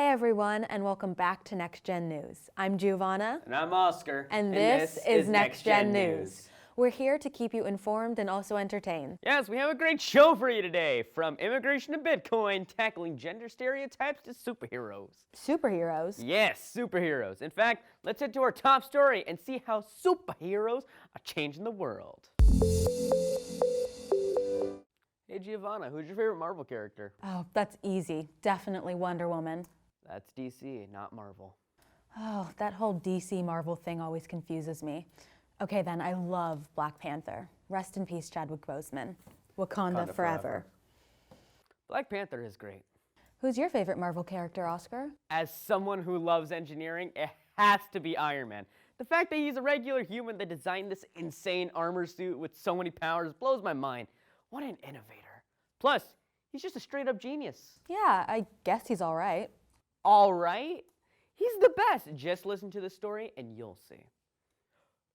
Hey everyone, and welcome back to NexGen News. I'm Giovanna. And I'm Oscar. And this is NexGen News. We're here to keep you informed and also entertained. Yes, we have a great show for you today. From immigration to Bitcoin, tackling gender stereotypes to superheroes. Superheroes? Yes, superheroes. In fact, let's head to our top story and see how superheroes are changing the world. Hey Giovanna, who's your favorite Marvel character? Oh, that's easy. Definitely Wonder Woman. That's DC, not Marvel. Oh, that whole DC Marvel thing always confuses me. Okay then, I love Black Panther. Rest in peace, Chadwick Boseman. Wakanda forever. Black Panther is great. Who's your favorite Marvel character, Oscar? As someone who loves engineering, it has to be Iron Man. The fact that he's a regular human that designed this insane armor suit with so many powers blows my mind. What an innovator. Plus, he's just a straight up genius. Yeah, I guess he's all right. All right? He's the best. Just listen to the story and you'll see.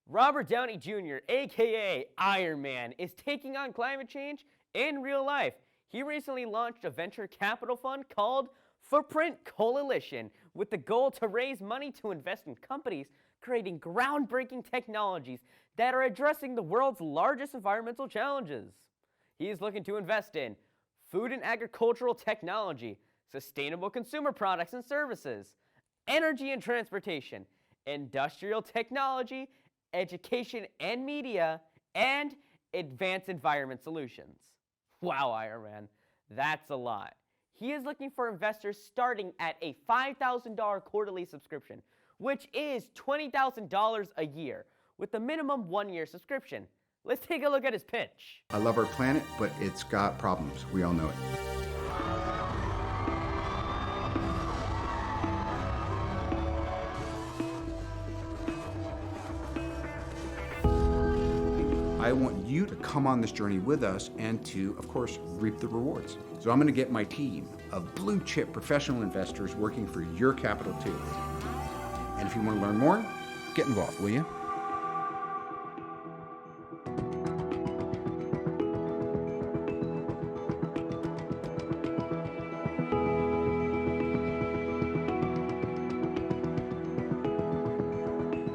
Robert Downey Jr., aka Iron Man, is taking on climate change in real life. He recently launched a venture capital fund called Footprint Coalition with the goal to raise money to invest in companies creating groundbreaking technologies that are addressing the world's largest environmental challenges. He is looking to invest in food and agricultural technology, sustainable consumer products and services, energy and transportation, industrial technology, education and media, and advanced environment solutions. Wow, Iron Man, that's a lot. He is looking for investors starting at a $5,000 quarterly subscription, which is $20,000 a year, with a minimum 1-year subscription. Let's take a look at his pitch. I love our planet, but it's got problems. We all know it. I want you to come on this journey with us and to, of course, reap the rewards. So I'm going to get my team of blue chip professional investors working for your capital too. And if you want to learn more, get involved, will you?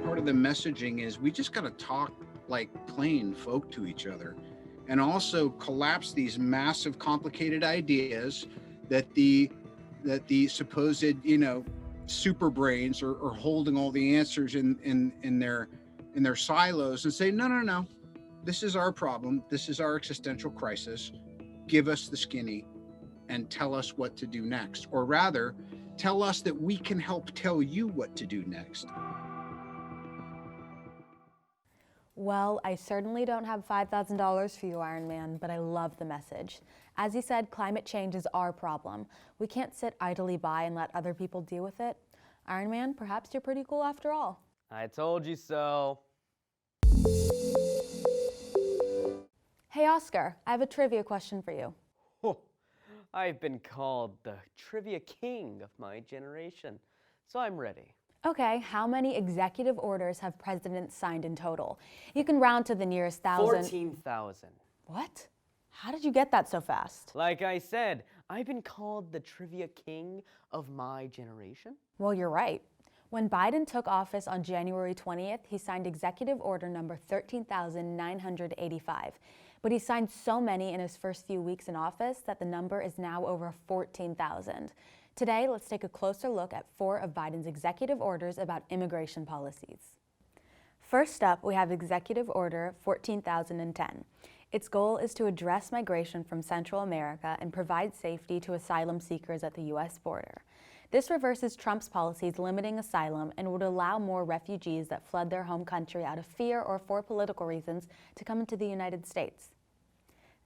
Part of the messaging is we just got to talk like plain folk to each other, and also collapse these massive complicated ideas that the supposed super brains are holding all the answers in their silos, and say no, this is our problem, this is our existential crisis, give us the skinny and tell us what to do next, or rather tell us that we can help tell you what to do next. Well, I certainly don't have $5,000 for you, Iron Man, but I love the message. As he said, climate change is our problem. We can't sit idly by and let other people deal with it. Iron Man, perhaps you're pretty cool after all. I told you so. Hey, Oscar, I have a trivia question for you. Oh, I've been called the trivia king of my generation, so I'm ready. Okay, how many executive orders have presidents signed in total? You can round to the nearest thousand. 14,000. What? How did you get that so fast? Like I said, I've been called the trivia king of my generation. Well, you're right. When Biden took office on January 20th, he signed executive order number 13,985. But he signed so many in his first few weeks in office that the number is now over 14,000. Today, let's take a closer look at 4 of Biden's executive orders about immigration policies. First up, we have Executive Order 14,010. Its goal is to address migration from Central America and provide safety to asylum seekers at the U.S. border. This reverses Trump's policies limiting asylum and would allow more refugees that fled their home country out of fear or for political reasons to come into the United States.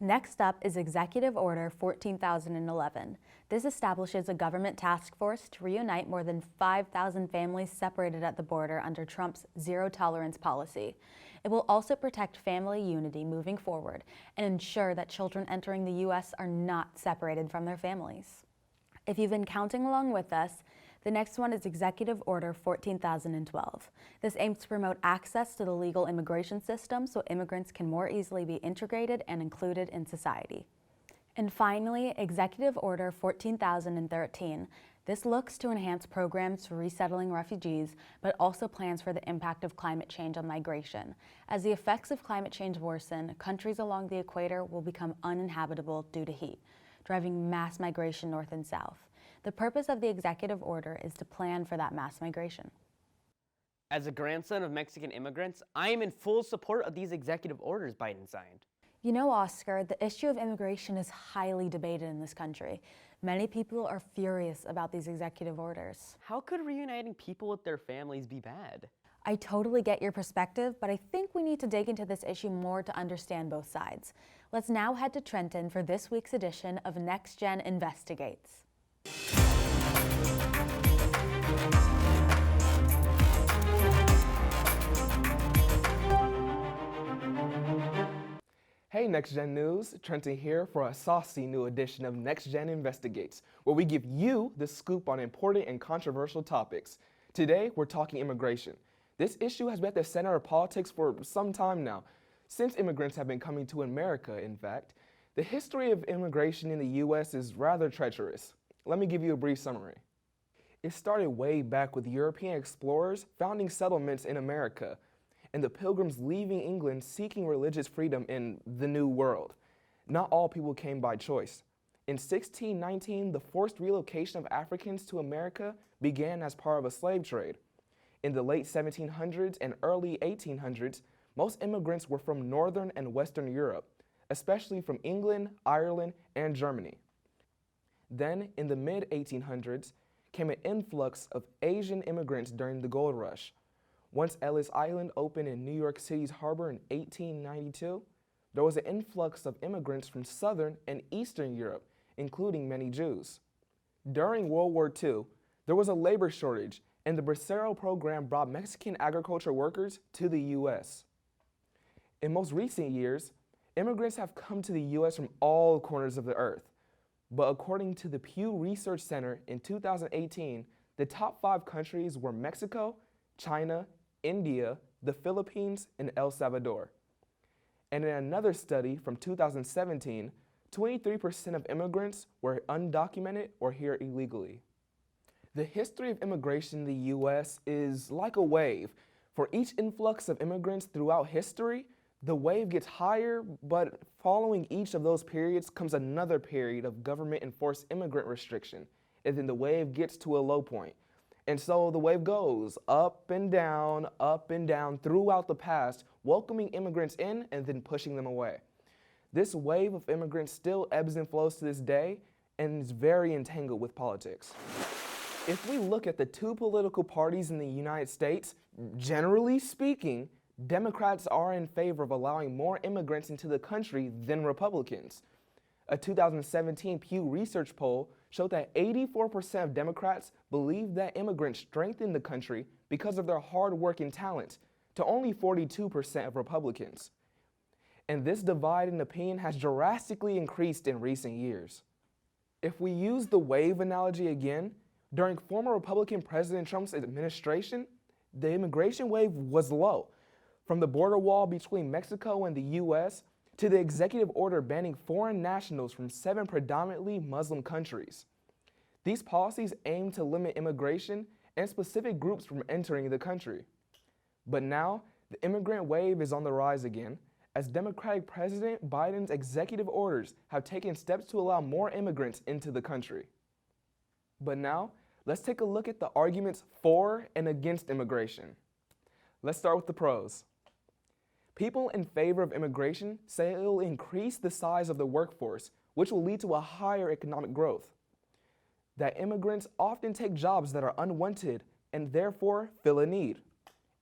Next up is Executive Order 14,011. This establishes a government task force to reunite more than 5,000 families separated at the border under Trump's zero-tolerance policy. It will also protect family unity moving forward and ensure that children entering the U.S. are not separated from their families. If you've been counting along with us, the next one is Executive Order 14,012. This aims to promote access to the legal immigration system so immigrants can more easily be integrated and included in society. And finally, Executive Order 14,013. This looks to enhance programs for resettling refugees, but also plans for the impact of climate change on migration. As the effects of climate change worsen, countries along the equator will become uninhabitable due to heat, driving mass migration north and south. The purpose of the executive order is to plan for that mass migration. As a grandson of Mexican immigrants, I am in full support of these executive orders Biden signed. You know, Oscar, the issue of immigration is highly debated in this country. Many people are furious about these executive orders. How could reuniting people with their families be bad? I totally get your perspective, but I think we need to dig into this issue more to understand both sides. Let's now head to Trenton for this week's edition of NexGen Investigates. Hey NexGen News, Trenton here for a saucy new edition of NexGen Investigates, where we give you the scoop on important and controversial topics. Today, we're talking immigration. This issue has been at the center of politics for some time now, since immigrants have been coming to America, in fact. The history of immigration in the U.S. is rather treacherous. Let me give you a brief summary. It started way back with European explorers founding settlements in America, and the Pilgrims leaving England seeking religious freedom in the New World. Not all people came by choice. In 1619, the forced relocation of Africans to America began as part of a slave trade. In the late 1700s and early 1800s, most immigrants were from Northern and Western Europe, especially from England, Ireland, and Germany. Then, in the mid-1800s, came an influx of Asian immigrants during the gold rush. Once Ellis Island opened in New York City's harbor in 1892, there was an influx of immigrants from Southern and Eastern Europe, including many Jews. During World War II, there was a labor shortage, and the Bracero program brought Mexican agriculture workers to the U.S. In most recent years, immigrants have come to the U.S. from all corners of the earth. But according to the Pew Research Center in 2018, the top 5 countries were Mexico, China, India, the Philippines, and El Salvador. And in another study from 2017, 23% of immigrants were undocumented or here illegally. The history of immigration in the U.S. is like a wave. For each influx of immigrants throughout history, the wave gets higher, but following each of those periods comes another period of government-enforced immigrant restriction, and then the wave gets to a low point. And so the wave goes up and down throughout the past, welcoming immigrants in and then pushing them away. This wave of immigrants still ebbs and flows to this day and is very entangled with politics. If we look at the 2 political parties in the United States, generally speaking, Democrats are in favor of allowing more immigrants into the country than Republicans. A 2017 Pew Research poll showed that 84% of Democrats believe that immigrants strengthen the country because of their hard work and talent, to only 42% of Republicans. And this divide in opinion has drastically increased in recent years. If we use the wave analogy again, during former Republican President Trump's administration, the immigration wave was low. From the border wall between Mexico and the U.S., to the executive order banning foreign nationals from 7 predominantly Muslim countries. These policies aim to limit immigration and specific groups from entering the country. But now, the immigrant wave is on the rise again, as Democratic President Biden's executive orders have taken steps to allow more immigrants into the country. But now, let's take a look at the arguments for and against immigration. Let's start with the pros. People in favor of immigration say it will increase the size of the workforce, which will lead to a higher economic growth. That immigrants often take jobs that are unwanted and therefore fill a need.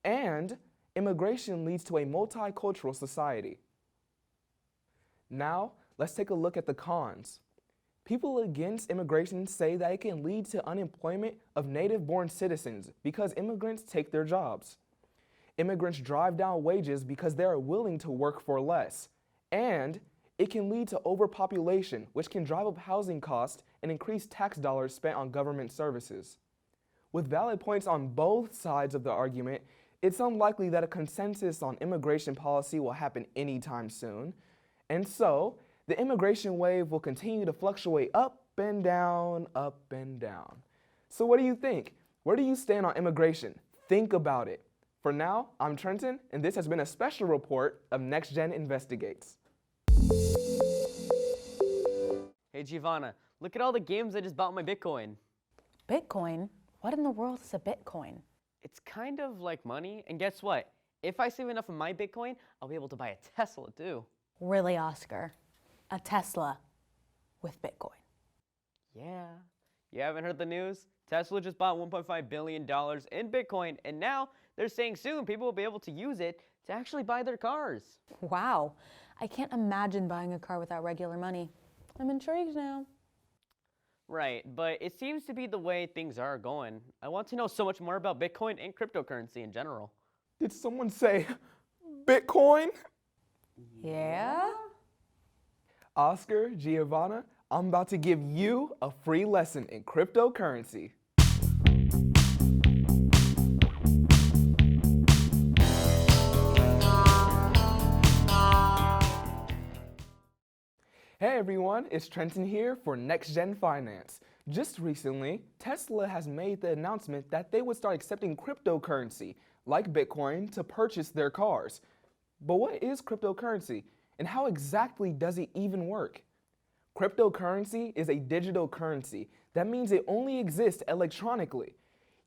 And immigration leads to a multicultural society. Now, let's take a look at the cons. People against immigration say that it can lead to unemployment of native-born citizens because immigrants take their jobs. Immigrants drive down wages because they are willing to work for less. And it can lead to overpopulation, which can drive up housing costs and increase tax dollars spent on government services. With valid points on both sides of the argument, it's unlikely that a consensus on immigration policy will happen anytime soon. And so, the immigration wave will continue to fluctuate up and down, up and down. So what do you think? Where do you stand on immigration? Think about it. For now, I'm Trenton, and this has been a special report of NexGen Investigates. Hey Giovanna, look at all the games I just bought my Bitcoin. Bitcoin? What in the world is a Bitcoin? It's kind of like money, and guess what? If I save enough of my Bitcoin, I'll be able to buy a Tesla too. Really, Oscar? A Tesla with Bitcoin? Yeah. You haven't heard the news? Tesla just bought $1.5 billion in Bitcoin, and now they're saying soon people will be able to use it to actually buy their cars. Wow. I can't imagine buying a car without regular money. I'm intrigued now. Right, but it seems to be the way things are going. I want to know so much more about Bitcoin and cryptocurrency in general. Did someone say Bitcoin? Yeah? Oscar, Giovanna, I'm about to give you a free lesson in cryptocurrency. Hey everyone, it's Trenton here for NexGen Finance. Just recently, Tesla has made the announcement that they would start accepting cryptocurrency, like Bitcoin, to purchase their cars. But what is cryptocurrency, and how exactly does it even work? Cryptocurrency is a digital currency. That means it only exists electronically.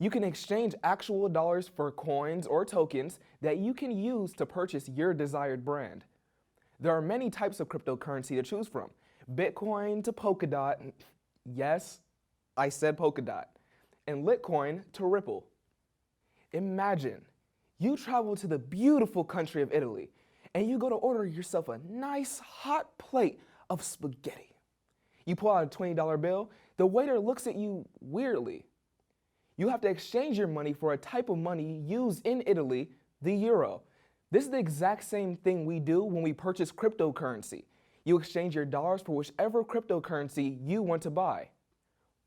You can exchange actual dollars for coins or tokens that you can use to purchase your desired brand. There are many types of cryptocurrency to choose from. Bitcoin to Polkadot, yes, I said Polkadot, and Litecoin to Ripple. Imagine you travel to the beautiful country of Italy and you go to order yourself a nice hot plate of spaghetti. You pull out a $20 bill, the waiter looks at you weirdly. You have to exchange your money for a type of money used in Italy, the euro. This is the exact same thing we do when we purchase cryptocurrency. You exchange your dollars for whichever cryptocurrency you want to buy.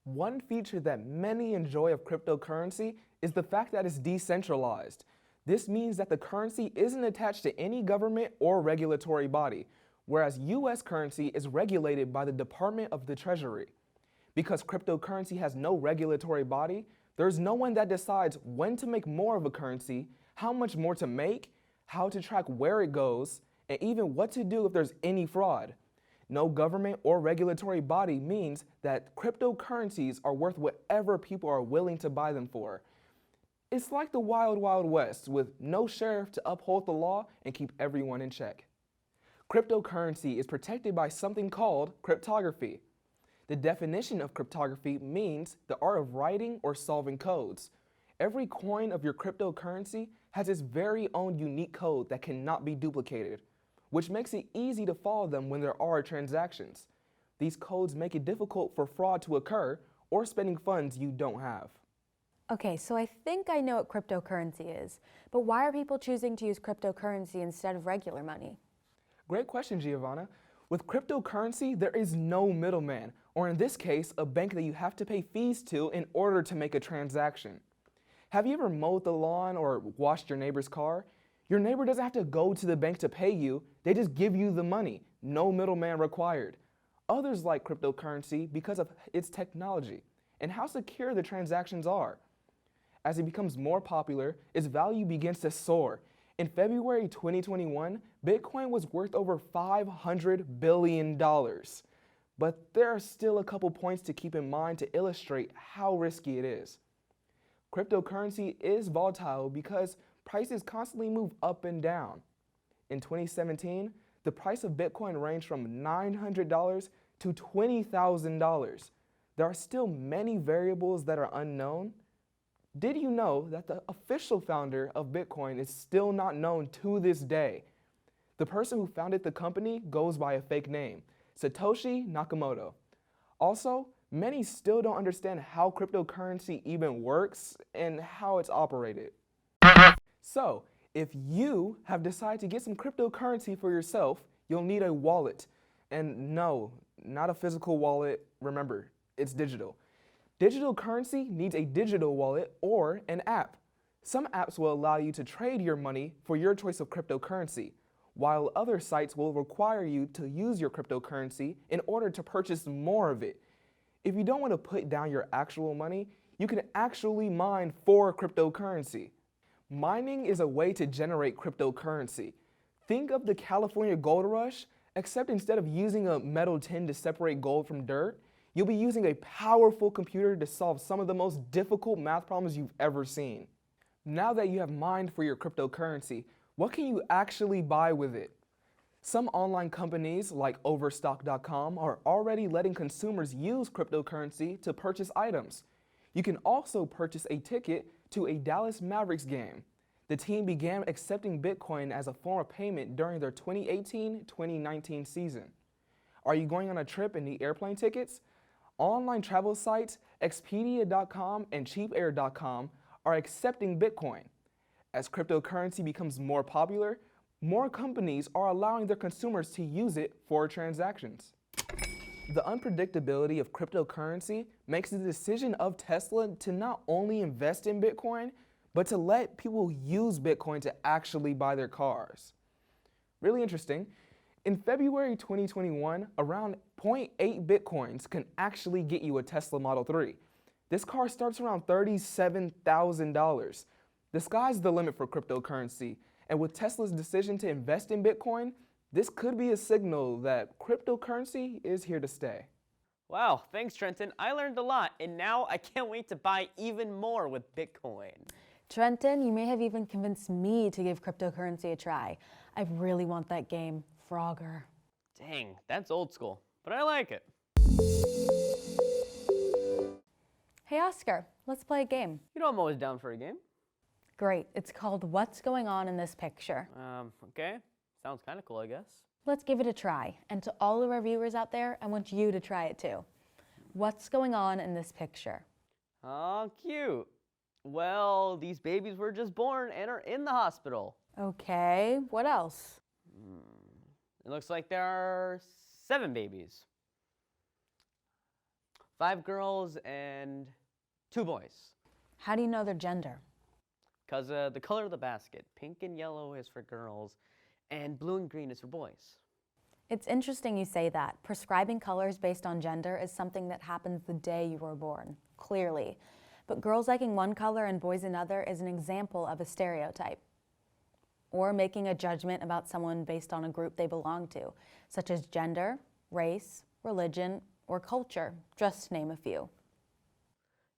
One feature that many enjoy of cryptocurrency is the fact that it's decentralized. This means that the currency isn't attached to any government or regulatory body, whereas US currency is regulated by the Department of the Treasury. Because cryptocurrency has no regulatory body, there's no one that decides when to make more of a currency, how much more to make, how to track where it goes, and even what to do if there's any fraud. No government or regulatory body means that cryptocurrencies are worth whatever people are willing to buy them for. It's like the wild, wild west with no sheriff to uphold the law and keep everyone in check. Cryptocurrency is protected by something called cryptography. The definition of cryptography means the art of writing or solving codes. Every coin of your cryptocurrency has its very own unique code that cannot be duplicated, which makes it easy to follow them when there are transactions. These codes make it difficult for fraud to occur or spending funds you don't have. Okay, so I think I know what cryptocurrency is, but why are people choosing to use cryptocurrency instead of regular money? Great question, Giovanna. With cryptocurrency, there is no middleman, or in this case, a bank that you have to pay fees to in order to make a transaction. Have you ever mowed the lawn or washed your neighbor's car? Your neighbor doesn't have to go to the bank to pay you, they just give you the money, no middleman required. Others like cryptocurrency because of its technology and how secure the transactions are. As it becomes more popular, its value begins to soar. In February 2021, Bitcoin was worth over $500 billion. But there are still a couple points to keep in mind to illustrate how risky it is. Cryptocurrency is volatile because prices constantly move up and down. In 2017, the price of Bitcoin ranged from $900 to $20,000. There are still many variables that are unknown. Did you know that the official founder of Bitcoin is still not known to this day? The person who founded the company goes by a fake name, Satoshi Nakamoto. Also, many still don't understand how cryptocurrency even works and how it's operated. So, if you have decided to get some cryptocurrency for yourself, you'll need a wallet. And no, not a physical wallet. Remember, it's digital. Digital currency needs a digital wallet or an app. Some apps will allow you to trade your money for your choice of cryptocurrency, while other sites will require you to use your cryptocurrency in order to purchase more of it. If you don't want to put down your actual money, you can actually mine for cryptocurrency. Mining is a way to generate cryptocurrency. Think of the California gold rush, except instead of using a metal tin to separate gold from dirt, you'll be using a powerful computer to solve some of the most difficult math problems you've ever seen. Now that you have mined for your cryptocurrency, what can you actually buy with it? Some online companies like Overstock.com are already letting consumers use cryptocurrency to purchase items. You can also purchase a ticket to a Dallas Mavericks game. The team began accepting Bitcoin as a form of payment during their 2018-2019 season. Are you going on a trip and need airplane tickets? Online travel sites Expedia.com and CheapAir.com are accepting Bitcoin. As cryptocurrency becomes more popular, more companies are allowing their consumers to use it for transactions. The unpredictability of cryptocurrency makes the decision of Tesla to not only invest in Bitcoin, but to let people use Bitcoin to actually buy their cars. Really interesting. In February 2021, around 0.8 Bitcoins can actually get you a Tesla Model 3. This car starts around $37,000. The sky's the limit for cryptocurrency, and with Tesla's decision to invest in Bitcoin, this could be a signal that cryptocurrency is here to stay. Wow, thanks Trenton. I learned a lot, and now I can't wait to buy even more with Bitcoin. Trenton, you may have even convinced me to give cryptocurrency a try. I really want that game, Frogger. Dang, that's old school, but I like it. Hey Oscar, let's play a game. You know I'm always down for a game. Great, it's called What's Going On in This Picture. Okay. Sounds kind of cool, I guess. Let's give it a try. And to all of our viewers out there, I want you to try it too. What's going on in this picture? Oh, cute. Well, these babies were just born and are in the hospital. Okay, what else? It looks like there are 7 babies. 5 girls and 2 boys. How do you know their gender? Because the color of the basket, pink and yellow is for girls, and blue and green is for boys. It's interesting you say that. Prescribing colors based on gender is something that happens the day you were born, clearly. But girls liking one color and boys another is an example of a stereotype. Or making a judgment about someone based on a group they belong to, such as gender, race, religion, or culture, just to name a few.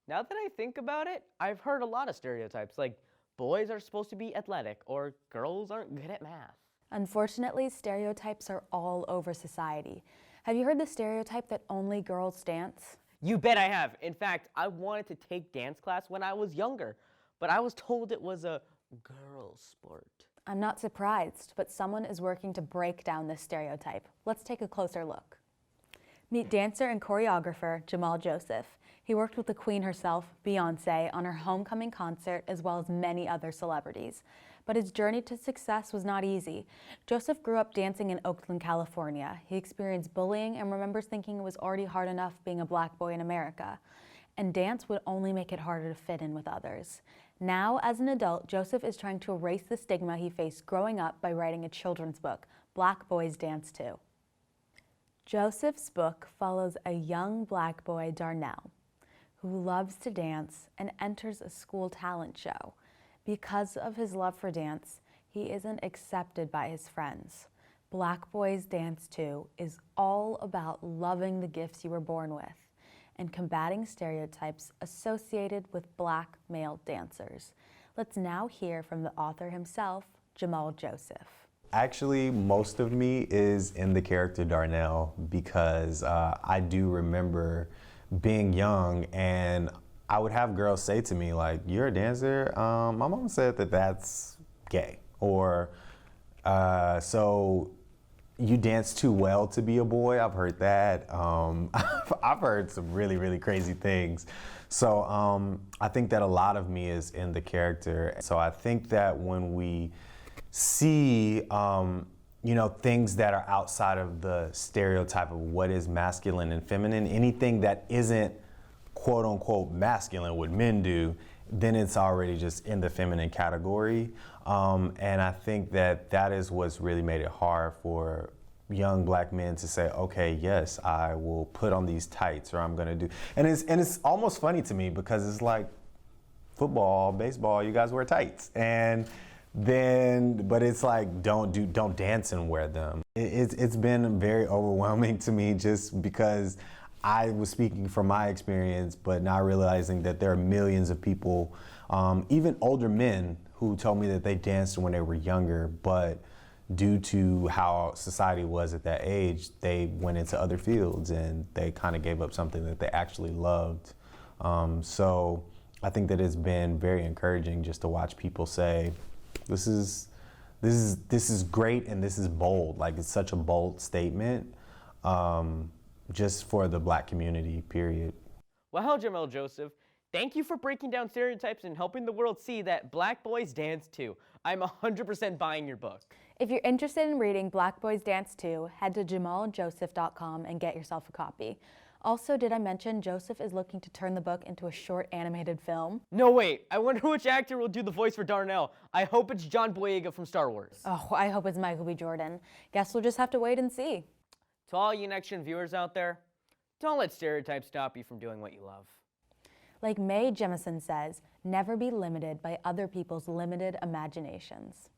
Now that I think about it, I've heard a lot of stereotypes, like boys are supposed to be athletic or girls aren't good at math. Unfortunately, stereotypes are all over society. Have you heard the stereotype that only girls dance? You bet I have. In fact, I wanted to take dance class when I was younger, but I was told it was a girl sport. I'm not surprised, but someone is working to break down this stereotype. Let's take a closer look. Meet dancer and choreographer Jamal Joseph. He worked with the queen herself, Beyoncé, on her homecoming concert as well as many other celebrities. But his journey to success was not easy. Joseph grew up dancing in Oakland, California. He experienced bullying and remembers thinking it was already hard enough being a black boy in America. And dance would only make it harder to fit in with others. Now, as an adult, Joseph is trying to erase the stigma he faced growing up by writing a children's book, Black Boys Dance Too. Joseph's book follows a young black boy, Darnell, who loves to dance and enters a school talent show. Because of his love for dance, he isn't accepted by his friends. Black Boys Dance Too is all about loving the gifts you were born with and combating stereotypes associated with black male dancers. Let's now hear from the author himself, Jamal Joseph. Actually, most of me is in the character Darnell because I do remember being young and I would have girls say to me like, "You're a dancer? My mom said that that's gay." Or, "So you dance too well to be a boy?" I've heard that. I've heard some really, really crazy things. So I think that a lot of me is in the character. So I think that when we see, things that are outside of the stereotype of what is masculine and feminine, anything that isn't quote unquote masculine, what men do, then it's already just in the feminine category. And I think that that is what's really made it hard for young black men to say, okay, yes, I will put on these tights, or I'm gonna do, and it's almost funny to me because it's like football, baseball, you guys wear tights, and then, but it's like don't dance and wear them. It's been very overwhelming to me just because I was speaking from my experience, but not realizing that there are millions of people, even older men, who told me that they danced when they were younger, but due to how society was at that age, they went into other fields and they kind of gave up something that they actually loved. So I think that it's been very encouraging just to watch people say, this is great and this is bold. Like, it's such a bold statement, just for the black community, period. Well, Jamal Joseph, thank you for breaking down stereotypes and helping the world see that black boys dance too. I'm 100% buying your book. If you're interested in reading Black Boys Dance Too, head to jamaljoseph.com and get yourself a copy. Also, did I mention Joseph is looking to turn the book into a short animated film? No, wait, I wonder which actor will do the voice for Darnell. I hope it's John Boyega from Star Wars. Oh, I hope it's Michael B. Jordan. Guess we'll just have to wait and see. To all you NexGen viewers out there, don't let stereotypes stop you from doing what you love. Like Mae Jemison says, never be limited by other people's limited imaginations.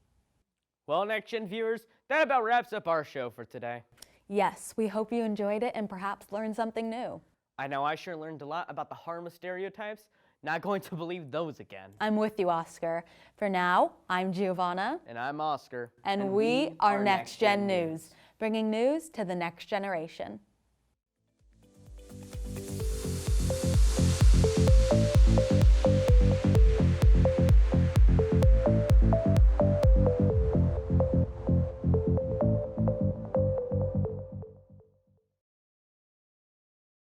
Well, NexGen viewers, that about wraps up our show for today. Yes, we hope you enjoyed it and perhaps learned something new. I know I sure learned a lot about the harm of stereotypes. Not going to believe those again. I'm with you, Oscar. For now, I'm Giovanna. And I'm Oscar. And we are NexGen News, bringing news to the next generation.